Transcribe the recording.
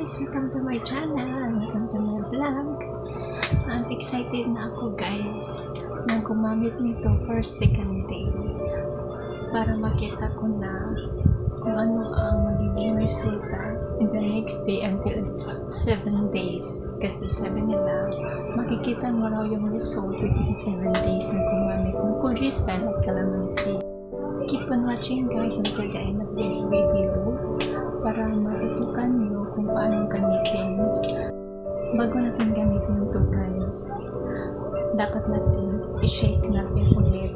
guys! Welcome to my channel! Welcome to my vlog! Excited na ako guys na gumamit nito for second day para makita ko na kung ano ang magiging resulta in the next day until 7 days. Kasi sabi nila, makikita mo raw yung result within 7 days na gumamit ng Kojiesan and Calamansi. Keep on watching guys until the end of this video para matutukan nyo kung paano gamitin. Bago natin gamitin ito guys, dapat natin i-shake natin ulit